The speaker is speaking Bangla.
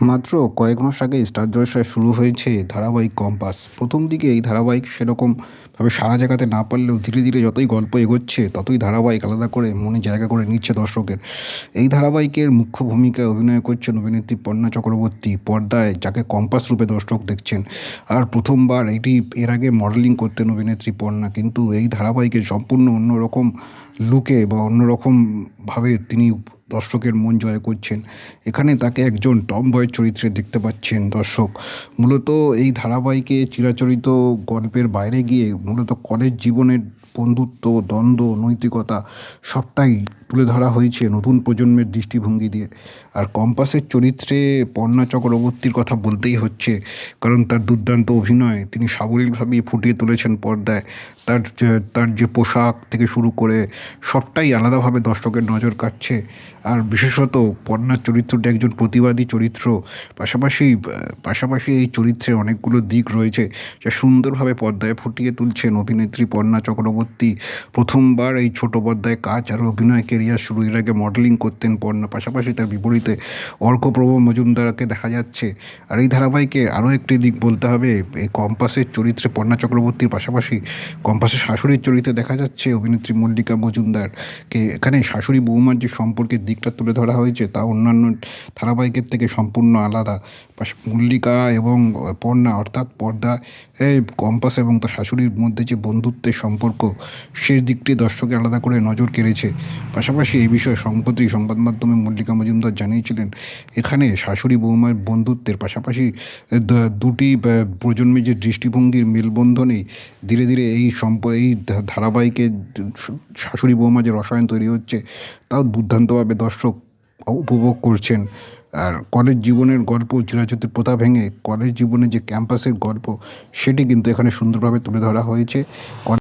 মাত্র কয়েক মাস আগে স্টার জলসায় শুরু হয়েছে ধারাবাহিক কম্পাস। প্রথম দিকে এই ধারাবাহিক সেরকমভাবে সাড়া জাগাতে না পারলেও ধীরে ধীরে যতই গল্প এগোচ্ছে ততই ধারাবাহিক আলাদা করে মনে জায়গা করে নিচ্ছে দর্শকের। এই ধারাবাহিকের মুখ্য ভূমিকায় অভিনয় করছেন অভিনেত্রী পর্ণা চক্রবর্তী। পর্দায় যাকে কম্পাস রূপে দর্শক দেখছেন। আর প্রথমবার এর আগে মডেলিং করতেন অভিনেত্রী পর্ণা, কিন্তু এই ধারাবাহিকে সম্পূর্ণ অন্যরকম লুকে বা অন্যরকমভাবে তিনি দর্শকের মন জয় করছেন। এখানে তাকে একজন টম বয়ের চরিত্রে দেখতে পাচ্ছেন দর্শক। মূলত এই ধারাবাহিকে চিরাচরিত গল্পের বাইরে গিয়ে মূলত কলেজ জীবনের বন্ধুত্ব, দ্বন্দ্ব, নৈতিকতা সবটাই তুলে ধরা হয়েছে নতুন প্রজন্মের দৃষ্টিভঙ্গি দিয়ে। আর কম্পাসের চরিত্রে পর্ণা চক্রবর্তীর কথা বলতেই হচ্ছে, কারণ তার দুর্দান্ত অভিনয় তিনি সাবলীলভাবেই ফুটিয়ে তুলেছেন পর্দায়। তার যে পোশাক থেকে শুরু করে সবটাই আলাদাভাবে দর্শকের নজর কাটছে। আর বিশেষত পর্ণার চরিত্রটি একজন প্রতিবাদী চরিত্র। পাশাপাশি এই চরিত্রে অনেকগুলো দিক রয়েছে যা সুন্দরভাবে পর্দায় ফুটিয়ে তুলছেন অভিনেত্রী পর্ণা চক্রবর্তী। প্রথমবার এই ছোট পর্দায় কাজ আর অভিনয় কেরিয়ার শুরু। এর আগে মডেলিং করতেন পর্ণা। পাশাপাশি তার বিপরীতে অর্কপ্রভ মজুমদারকে দেখা যাচ্ছে। আর এই ধারাবাহিকে আরও একটি দিক বলতে হবে, এই কম্পাসের চরিত্রে পর্ণা চক্রবর্তীর পাশাপাশি কম্পাসের শাশুড়ির চরিত্রে দেখা যাচ্ছে অভিনেত্রী মল্লিকা মজুমদারকে। এখানে শাশুড়ি বৌমার যে সম্পর্কের দিকটা তুলে ধরা হয়েছে তা অন্যান্য ধারাবাহিকের থেকে সম্পূর্ণ আলাদা। মল্লিকা এবং পর্ণা অর্থাৎ কম্পাস এবং তার শাশুড়ির মধ্যে যে বন্ধুত্বের সম্পর্ক, সেই দিকটি দর্শকে আলাদা করে নজর কেড়েছে। পাশাপাশি এই বিষয়ে সম্প্রতি সংবাদ মাধ্যমে মল্লিকা মজুমদার জানিয়েছিলেন, এখানে শাশুড়ি বৌমার বন্ধুত্বের পাশাপাশি দুটি প্রজন্মের যে দৃষ্টিভঙ্গির মেলবন্ধনেই ধীরে ধীরে এই ধারাবাহিকে শাশুড়ি বৌমা যে রসায়ন তৈরি হচ্ছে তাও দুর্দান্তভাবে দর্শক উপভোগ করছেন। আর কলেজ জীবনের গল্প, চিরাচরিত প্রথা ভেঙে কলেজ জীবনে যে ক্যাম্পাসের গল্প, সেটি কিন্তু এখানে সুন্দরভাবে তুলে ধরা হয়েছে।